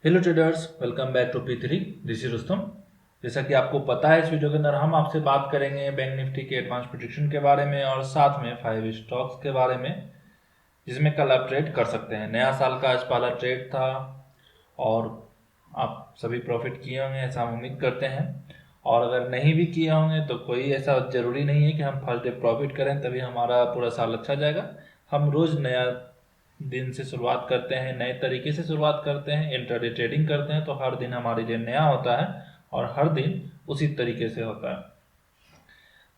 Hello traders, welcome back to P3। This is Rustam. जैसा कि आपको पता है, इस वीडियो के अंदर हम आपसे बात करेंगे बैंक निफ्टी के एडवांस प्रेडिक्शन के बारे में और साथ में 5 स्टॉक्स के बारे में जिसमें कल आप ट्रेड कर सकते हैं। नया साल का आज पहला ट्रेड था और आप सभी प्रॉफिट किए होंगे ऐसा हम उम्मीद करते हैं। और अगर नहीं भी किए होंगे तो कोई ऐसा ज़रूरी नहीं है कि हम फर्स्ट डे प्रॉफिट करें तभी हमारा पूरा साल अच्छा जाएगा। हम रोज़ नया दिन से शुरुआत करते हैं, नए तरीके से शुरुआत करते हैं, इंट्राडे ट्रेडिंग करते हैं, तो हर दिन हमारे लिए नया होता है और हर दिन उसी तरीके से होता है।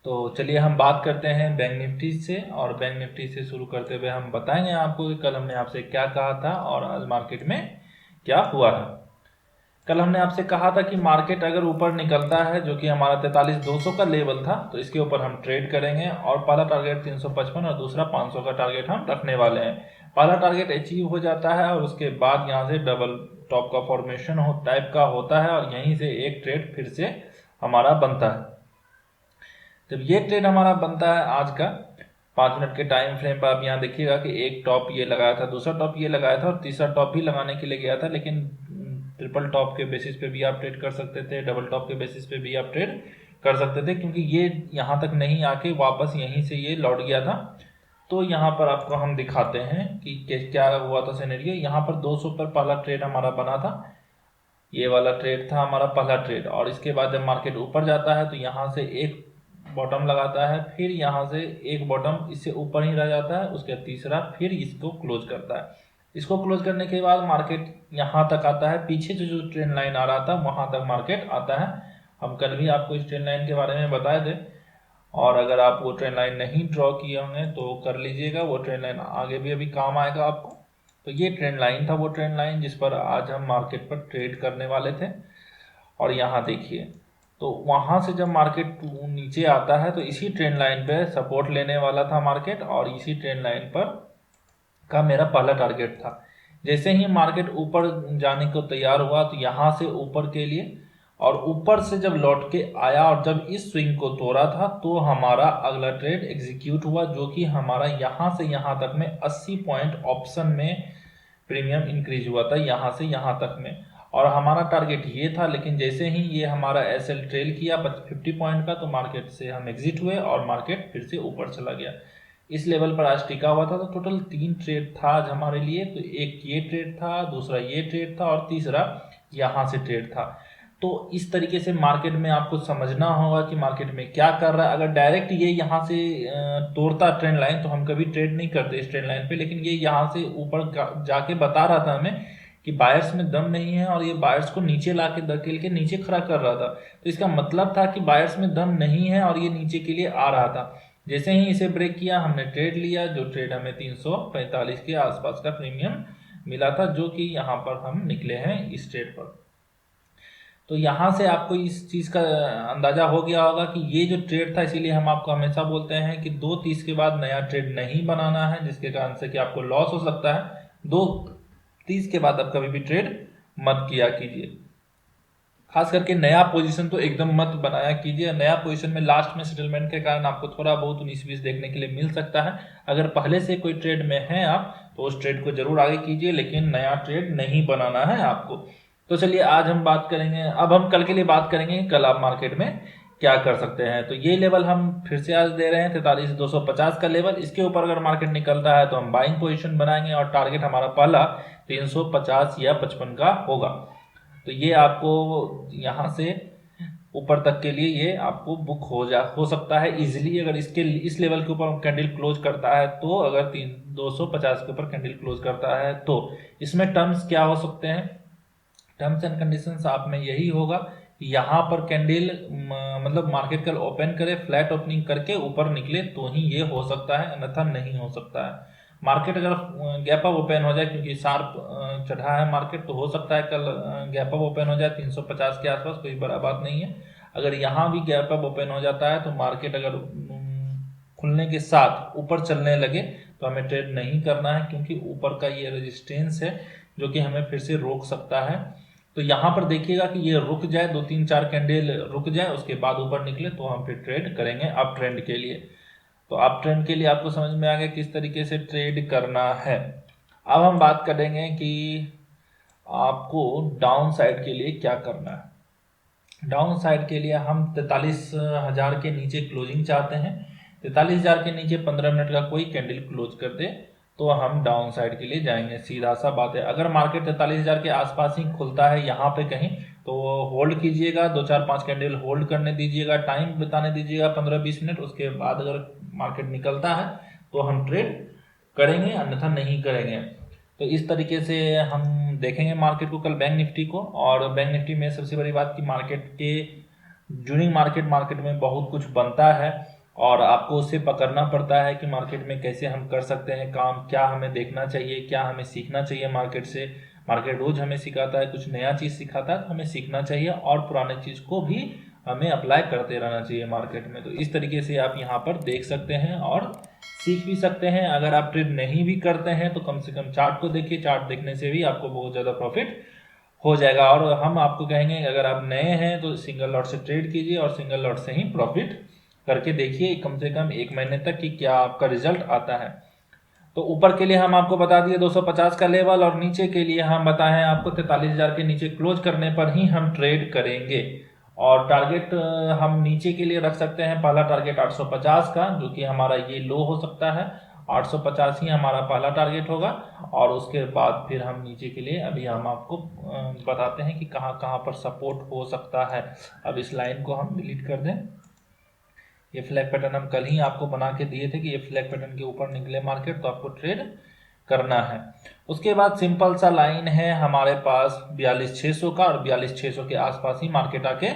तो चलिए हम बात करते हैं बैंक निफ्टी से, और बैंक निफ्टी से शुरू करते हुए हम बताएंगे आपको कि कल हमने आपसे क्या कहा था और आज मार्केट में क्या हुआ है। कल हमने आपसे कहा था कि मार्केट अगर ऊपर निकलता है, जो कि हमारा 43,200 का लेवल था, तो इसके ऊपर हम ट्रेड करेंगे और पहला टारगेट 355 और दूसरा 500 का टारगेट हम रखने वाले हैं। पहला टारगेट अचीव हो जाता है और उसके बाद यहाँ से डबल टॉप का फॉर्मेशन टाइप का होता है और यहीं से एक ट्रेड फिर से हमारा बनता है। जब ये ट्रेड हमारा बनता है आज का 5 मिनट के टाइम फ्रेम पर, आप यहाँ देखिएगा कि एक टॉप ये लगाया था, दूसरा टॉप ये लगाया था और तीसरा टॉप भी लगाने के लिए गया था, लेकिन ट्रिपल टॉप के बेसिस पे भी आप ट्रेड कर सकते थे, डबल टॉप के बेसिस पे भी आप ट्रेड कर सकते थे, क्योंकि ये यहाँ तक नहीं आके वापस यहीं से ये लौट गया था। तो यहाँ पर आपको हम दिखाते हैं कि क्या हुआ था सिनेरियो। यहाँ पर 200 पर पहला ट्रेड हमारा बना था, ये वाला ट्रेड था हमारा पहला ट्रेड, और इसके बाद जब मार्केट ऊपर जाता है तो यहाँ से एक बॉटम लगाता है, फिर यहाँ से एक बॉटम इससे ऊपर ही रह जाता है, उसके तीसरा फिर इसको क्लोज करता है। इसको क्लोज करने के बाद मार्केट यहाँ तक आता है, पीछे जो ट्रेंड लाइन आ रहा था वहाँ तक मार्केट आता है। हम कल भी आपको इस ट्रेंड लाइन के बारे में बताए थे, और अगर आप वो ट्रेंड लाइन नहीं ड्रॉ किए होंगे तो कर लीजिएगा, वो ट्रेंड लाइन आगे भी अभी काम आएगा आपको। तो ये ट्रेंड लाइन था, वो ट्रेंड लाइन जिस पर आज हम मार्केट पर ट्रेड करने वाले थे। और यहाँ देखिए, तो वहाँ से जब मार्केट नीचे आता है तो इसी ट्रेंड लाइन पे सपोर्ट लेने वाला था मार्केट, और इसी ट्रेंड लाइन पर का मेरा पहला टारगेट था। जैसे ही मार्केट ऊपर जाने को तैयार हुआ तो यहाँ से ऊपर के लिए, और ऊपर से जब लौट के आया और जब इस स्विंग को तोड़ा था तो हमारा अगला ट्रेड एग्जीक्यूट हुआ, जो कि हमारा यहाँ से यहाँ तक में 80 पॉइंट ऑप्शन में प्रीमियम इंक्रीज हुआ था, यहाँ से यहाँ तक में। और हमारा टारगेट ये था, लेकिन जैसे ही ये हमारा एसएल ट्रेल किया 50 पॉइंट का, तो मार्केट से हम एग्जिट हुए और मार्केट फिर से ऊपर चला गया। इस लेवल पर आज टिका हुआ था। तो टोटल 3 ट्रेड था आज हमारे लिए। तो एक ये ट्रेड था, दूसरा ये ट्रेड था और तीसरा यहाँ से ट्रेड था। तो इस तरीके से मार्केट में आपको समझना होगा कि मार्केट में क्या कर रहा है। अगर डायरेक्ट ये यहाँ से तोड़ता ट्रेंड लाइन तो हम कभी ट्रेड नहीं करते इस ट्रेंड लाइन पे, लेकिन ये यहाँ से ऊपर जाके बता रहा था हमें कि बायर्स में दम नहीं है, और ये बायर्स को नीचे ला के धकेल के नीचे खड़ा कर रहा था। तो इसका मतलब था कि बायर्स में दम नहीं है और ये नीचे के लिए आ रहा था। जैसे ही इसे ब्रेक किया हमने ट्रेड लिया, जो ट्रेड हमें 345 के आसपास का प्रीमियम मिला था, जो कि यहाँ पर हम निकले हैं इस ट्रेड पर। तो यहाँ से आपको इस चीज़ का अंदाजा हो गया होगा कि ये जो ट्रेड था, इसीलिए हम आपको हमेशा बोलते हैं कि 2:30 के बाद नया ट्रेड नहीं बनाना है, जिसके कारण से कि आपको लॉस हो सकता है। 2:30 के बाद आप कभी भी ट्रेड मत किया कीजिए, खास करके नया पोजीशन तो एकदम मत बनाया कीजिए। नया पोजीशन में लास्ट में सेटलमेंट के कारण आपको थोड़ा बहुत 19-20 देखने के लिए मिल सकता है। अगर पहले से कोई ट्रेड में है आप, तो उस ट्रेड को जरूर आगे कीजिए, लेकिन नया ट्रेड नहीं बनाना है आपको। तो चलिए आज हम बात करेंगे, अब हम कल के लिए बात करेंगे कल आप मार्केट में क्या कर सकते हैं। तो ये लेवल हम फिर से आज दे रहे हैं 43,250 का लेवल। इसके ऊपर अगर मार्केट निकलता है तो हम बाइंग पोजीशन बनाएंगे और टारगेट हमारा पहला 350 या 55 का होगा। तो ये आपको यहाँ से ऊपर तक के लिए ये आपको बुक हो सकता है इजीली, अगर इस लेवल के ऊपर कैंडल क्लोज करता है तो। अगर 250 के ऊपर कैंडल क्लोज करता है तो इसमें टर्म्स क्या हो सकते हैं, टर्म्स एंड कंडीशंस आप में यही होगा कि यहाँ पर कैंडल मतलब मार्केट कल ओपन करे, फ्लैट ओपनिंग करके ऊपर निकले तो ही ये हो सकता है, अन्यथा नहीं हो सकता है। मार्केट अगर गैप अप ओपन हो जाए, क्योंकि शार्प चढ़ा है मार्केट, तो हो सकता है कल गैप अप ओपन हो जाए 350 के आसपास, कोई बड़ा बात नहीं है। अगर यहाँ भी गैप अप ओपन हो जाता है तो मार्केट अगर खुलने के साथ ऊपर चलने लगे तो हमें ट्रेड नहीं करना है, क्योंकि ऊपर का ये रेजिस्टेंस है जो कि हमें फिर से रोक सकता है। तो यहाँ पर देखिएगा कि ये रुक जाए, 2-3-4 कैंडल रुक जाए, उसके बाद ऊपर निकले तो हम फिर ट्रेड करेंगे अप ट्रेंड के लिए। तो अप ट्रेंड के लिए आपको समझ में आ गया किस तरीके से ट्रेड करना है। अब हम बात करेंगे कि आपको डाउन साइड के लिए क्या करना है। डाउन साइड के लिए हम 43,000 के नीचे क्लोजिंग चाहते हैं। 43,000 के नीचे 15 मिनट का कोई कैंडल क्लोज कर दे तो हम डाउन साइड के लिए जाएंगे, सीधा सा बात है। अगर मार्केट 43,000 के आसपास ही खुलता है यहाँ पे कहीं, तो होल्ड कीजिएगा, 2-4-5 कैंडल होल्ड करने दीजिएगा, टाइम बिताने दीजिएगा 15-20 मिनट। उसके बाद अगर मार्केट निकलता है तो हम ट्रेड करेंगे, अन्यथा नहीं करेंगे। तो इस तरीके से हम देखेंगे मार्केट को कल, बैंक निफ्टी को। और बैंक निफ्टी में सबसे बड़ी बात कि मार्केट के ड्यूरिंग मार्केट में बहुत कुछ बनता है और आपको उसे पकड़ना पड़ता है कि मार्केट में कैसे हम कर सकते हैं काम, क्या हमें देखना चाहिए, क्या हमें सीखना चाहिए मार्केट से। मार्केट रोज हमें सिखाता है, कुछ नया चीज़ सिखाता है, तो हमें सीखना चाहिए और पुराने चीज़ को भी हमें अप्लाई करते रहना चाहिए मार्केट में। तो इस तरीके से आप यहाँ पर देख सकते हैं और सीख भी सकते हैं। अगर आप ट्रेड नहीं भी करते हैं तो कम से कम चार्ट को देखिए, चार्ट देखने से भी आपको बहुत ज़्यादा प्रॉफिट हो जाएगा। और हम आपको कहेंगे अगर आप नए हैं तो सिंगल लॉट से ट्रेड कीजिए और सिंगल लॉट से ही प्रॉफिट करके देखिए कम से कम 1 महीने तक कि क्या आपका रिजल्ट आता है। तो ऊपर के लिए हम आपको बता दिए 250 का लेवल, और नीचे के लिए हम बताएं आपको 43,000 के नीचे क्लोज करने पर ही हम ट्रेड करेंगे। और टारगेट हम नीचे के लिए रख सकते हैं, पहला टारगेट 850 का, जो कि हमारा ये लो हो सकता है। 850 ही हमारा पहला टारगेट होगा। और उसके बाद फिर हम नीचे के लिए अभी हम आपको बताते हैं कि कहाँ कहाँ पर सपोर्ट हो सकता है। अब इस लाइन को हम डिलीट कर दें। ये फ्लैग पैटर्न हम कल ही आपको बना के दिए थे कि ये फ्लैग पैटर्न के ऊपर निकले मार्केट तो आपको ट्रेड करना है। उसके बाद सिंपल सा लाइन है हमारे पास 42,600 का, और 42,600 के आसपास ही मार्केट आके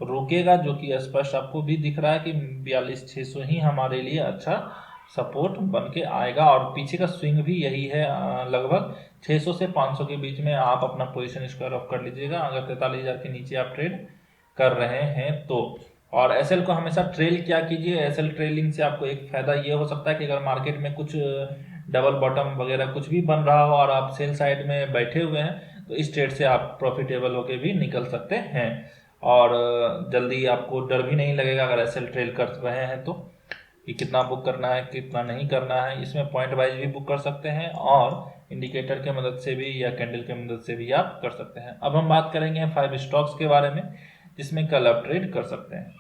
रुकेगा, जो कि स्पष्ट आपको भी दिख रहा है कि 42,600 ही हमारे लिए अच्छा सपोर्ट बन के आएगा। और पीछे का स्विंग भी यही है, लगभग 600 से 500 के बीच में आप अपना पोजीशन स्क्वायर ऑफ कर लीजिएगा अगर 43,000 के नीचे आप ट्रेड कर रहे हैं तो। और एसएल को हमेशा ट्रेल क्या कीजिए, एसएल ट्रेलिंग से आपको एक फायदा ये हो सकता है कि अगर मार्केट में कुछ डबल बॉटम वगैरह कुछ भी बन रहा हो और आप सेल साइड में बैठे हुए हैं तो इस ट्रेड से आप प्रॉफिटेबल होके भी निकल सकते हैं। और जल्दी आपको डर भी नहीं लगेगा अगर एसएल ट्रेल कर रहे हैं तो, कि कितना बुक करना है कितना नहीं करना है। इसमें पॉइंट वाइज भी बुक कर सकते हैं और इंडिकेटर के मदद से भी या कैंडल के मदद से भी आप कर सकते हैं। अब हम बात करेंगे 5 स्टॉक्स के बारे में जिसमें कल आप ट्रेड कर सकते हैं।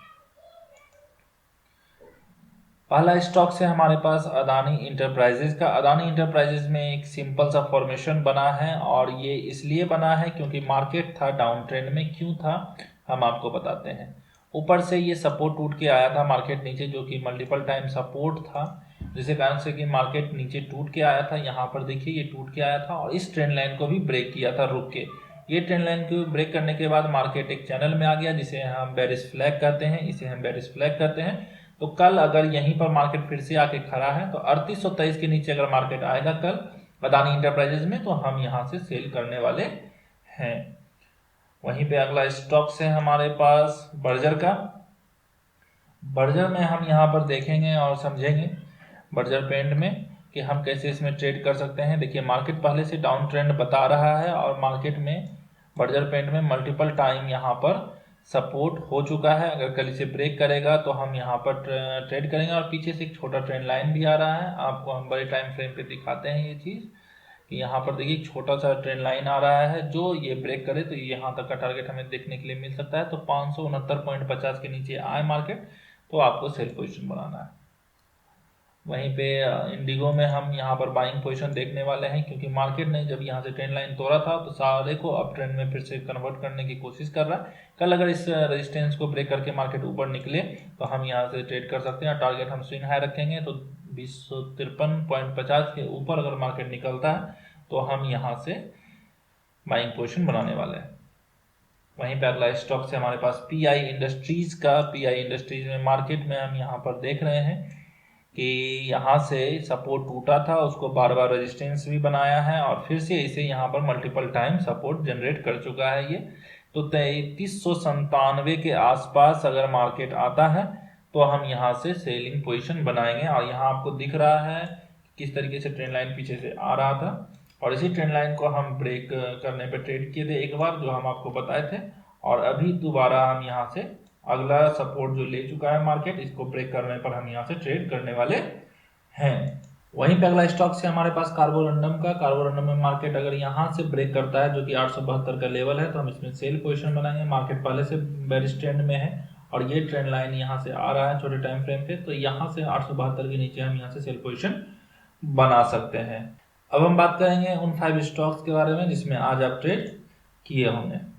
पहला स्टॉक से हमारे पास अदानी इंटरप्राइजेज का। अदानी इंटरप्राइजेज में एक सिंपल सा फॉर्मेशन बना है और ये इसलिए बना है क्योंकि मार्केट था डाउन ट्रेंड में। क्यों था हम आपको बताते हैं। ऊपर से ये सपोर्ट टूट के आया था मार्केट नीचे, जो कि मल्टीपल टाइम सपोर्ट था, जिसके कारण से कि मार्केट नीचे टूट के आया था। यहाँ पर देखिए ये टूट के आया था और इस ट्रेंड लाइन को भी ब्रेक किया था रुक के। ये ट्रेंड लाइन को ब्रेक करने के बाद मार्केट एक चैनल में आ गया जिसे हम बेरिश फ्लैग कहते हैं, इसे हम बेरिश फ्लैग कहते हैं। तो कल अगर यहीं पर मार्केट फिर से आके खड़ा है तो 3823 के नीचे अगर मार्केट आएगा कल अदानी इंटरप्राइजेज में तो हम यहाँ से सेल करने वाले हैं। वहीं पे अगला स्टॉक है हमारे पास बर्जर का। बर्जर में हम यहाँ पर देखेंगे और समझेंगे बर्जर पेंट में कि हम कैसे इसमें ट्रेड कर सकते हैं। देखिए मार्केट पहले से डाउन ट्रेंड बता रहा है और मार्केट में बर्जर पेंट में मल्टीपल टाइम यहाँ पर सपोर्ट हो चुका है। अगर कल इसे ब्रेक करेगा तो हम यहाँ पर ट्रेड करेंगे। और पीछे से एक छोटा ट्रेंड लाइन भी आ रहा है, आपको हम बड़े टाइम फ्रेम पे दिखाते हैं ये चीज़ कि यहाँ पर देखिए एक छोटा सा ट्रेंड लाइन आ रहा है, जो ये ब्रेक करे तो यहाँ तक का टारगेट हमें देखने के लिए मिल सकता है। तो 569.50 के नीचे आए मार्केट तो आपको सेल पोजिशन बनाना है। वहीं पे इंडिगो में हम यहाँ पर बाइंग पोजीशन देखने वाले हैं क्योंकि मार्केट ने जब यहाँ से ट्रेंड लाइन तोड़ा था तो सारे को अप ट्रेंड में फिर से कन्वर्ट करने की कोशिश कर रहा है। कल अगर इस रेजिस्टेंस को ब्रेक करके मार्केट ऊपर निकले तो हम यहाँ से ट्रेड कर सकते हैं। टारगेट हम स्विंग हाई रखेंगे तो 253.50 के ऊपर अगर मार्केट निकलता है तो हम यहाँ से बाइंग पोजीशन बनाने वाले हैं। वहीं पे अगला स्टॉक से हमारे पास पीआई इंडस्ट्रीज का। पीआई इंडस्ट्रीज में मार्केट में हम यहाँ पर देख रहे हैं कि यहाँ से सपोर्ट टूटा था, उसको बार बार रेजिस्टेंस भी बनाया है और फिर से इसे यहाँ पर मल्टीपल टाइम सपोर्ट जनरेट कर चुका है ये। तो 3397 के आसपास अगर मार्केट आता है तो हम यहाँ से सेलिंग पोजीशन बनाएंगे। और यहाँ आपको दिख रहा है किस तरीके से ट्रेंड लाइन पीछे से आ रहा था और इसी ट्रेंड लाइन को हम ब्रेक करने पर ट्रेड किए थे एक बार, जो हम आपको बताए थे। और अभी दोबारा हम यहाँ से अगला सपोर्ट जो ले चुका है मार्केट, इसको ब्रेक करने पर हम यहाँ से ट्रेड करने वाले हैं। वहीं पे अगला स्टॉक से हमारे पास कार्बोरंडम में मार्केट अगर यहाँ से ब्रेक करता है जो कि 872 का लेवल है तो हम इसमें सेल पोजीशन बनाएंगे। मार्केट पहले से बेरिश ट्रेंड में है और ये ट्रेंड लाइन यहाँ से आ रहा है छोटे टाइम फ्रेम पे, तो यहाँ से 872 के नीचे हम यहाँ से सेल पोजीशन बना सकते हैं। अब हम बात करेंगे उन 5 स्टॉक्स के बारे में जिसमें आज आप ट्रेड किए होंगे।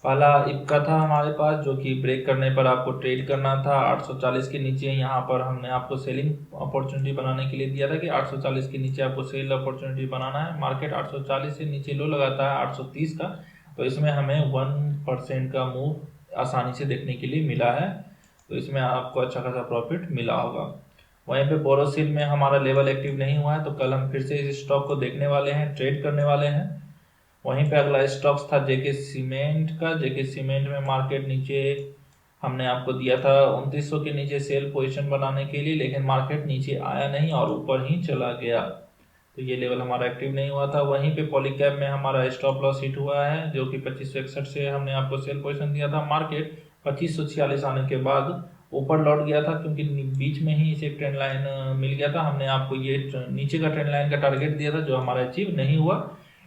पहला इपका था हमारे पास जो कि ब्रेक करने पर आपको ट्रेड करना था 840 के नीचे। यहाँ पर हमने आपको सेलिंग अपॉर्चुनिटी बनाने के लिए दिया था कि 840 के नीचे आपको सेल अपॉर्चुनिटी बनाना है। मार्केट 840 से नीचे लो लगाता है 830 का, तो इसमें हमें 1% का मूव आसानी से देखने के लिए मिला है, तो इसमें आपको अच्छा खासा प्रॉफिट मिला होगा। वहीं पे बोरोसिल में हमारा लेवल एक्टिव नहीं हुआ है, तो कल हम फिर से इस स्टॉक को देखने वाले हैं, ट्रेड करने वाले हैं। वहीं पे अगला स्टॉक्स था जेके सीमेंट का। जेके सीमेंट में मार्केट नीचे हमने आपको दिया था 2900 के नीचे सेल पोजीशन बनाने के लिए, लेकिन मार्केट नीचे आया नहीं और ऊपर ही चला गया, तो ये लेवल हमारा एक्टिव नहीं हुआ था। वहीं पे पॉलीकैब में हमारा स्टॉप लॉस हिट हुआ है जो कि 2561 से हमने आपको सेल पोजीशन दिया था। मार्केट 2546 आने के बाद ऊपर लौट गया था क्योंकि बीच में ही इसे ट्रेंड लाइन मिल गया था। हमने आपको ये नीचे का ट्रेंड लाइन का टारगेट दिया था जो हमारा अचीव नहीं हुआ,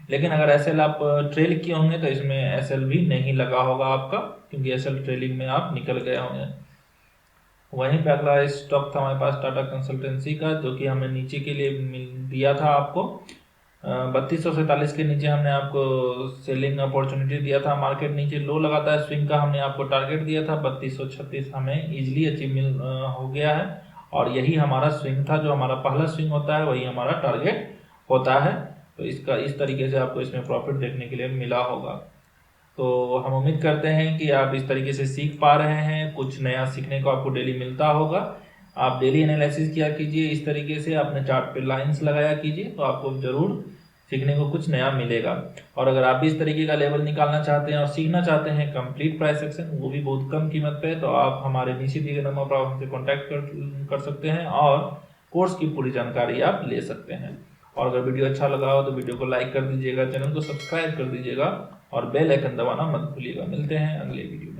लेकिन अगर एसएल आप ट्रेल किए होंगे तो इसमें एसएल भी नहीं लगा होगा आपका, क्योंकि एसएल ट्रेलिंग में आप निकल गए होंगे। वहीं पे अगला स्टॉक था हमारे पास टाटा कंसल्टेंसी का जो कि हमें नीचे के लिए दिया था आपको 3247 के नीचे हमने आपको सेलिंग अपॉर्चुनिटी दिया था। मार्केट नीचे लो लगाता है, स्विंग का हमने आपको टारगेट दिया था 3236 हमें इजीली अचीव हो गया है, और यही हमारा स्विंग था, जो हमारा पहला स्विंग होता है वही हमारा टारगेट होता है। तो इसका इस तरीके से आपको इसमें प्रॉफिट देखने के लिए मिला होगा। तो हम उम्मीद करते हैं कि आप इस तरीके से सीख पा रहे हैं, कुछ नया सीखने को आपको डेली मिलता होगा। आप डेली एनालिसिस किया कीजिए, इस तरीके से अपने चार्ट पे लाइंस लगाया कीजिए, तो आपको जरूर सीखने को कुछ नया मिलेगा। और अगर आप भी इस तरीके का लेवल निकालना चाहते हैं और सीखना चाहते हैं कंप्लीट प्राइस एक्शन, वो भी बहुत कम कीमत पे, तो आप हमारे नीचे दिए गए नंबर पर हमसे कॉन्टैक्ट कर सकते हैं और कोर्स की पूरी जानकारी आप ले सकते हैं। और अगर वीडियो अच्छा लगा हो तो वीडियो को लाइक कर दीजिएगा, चैनल को सब्सक्राइब कर दीजिएगा और बेल आइकन दबाना मत भूलिएगा। मिलते हैं अगले वीडियो में।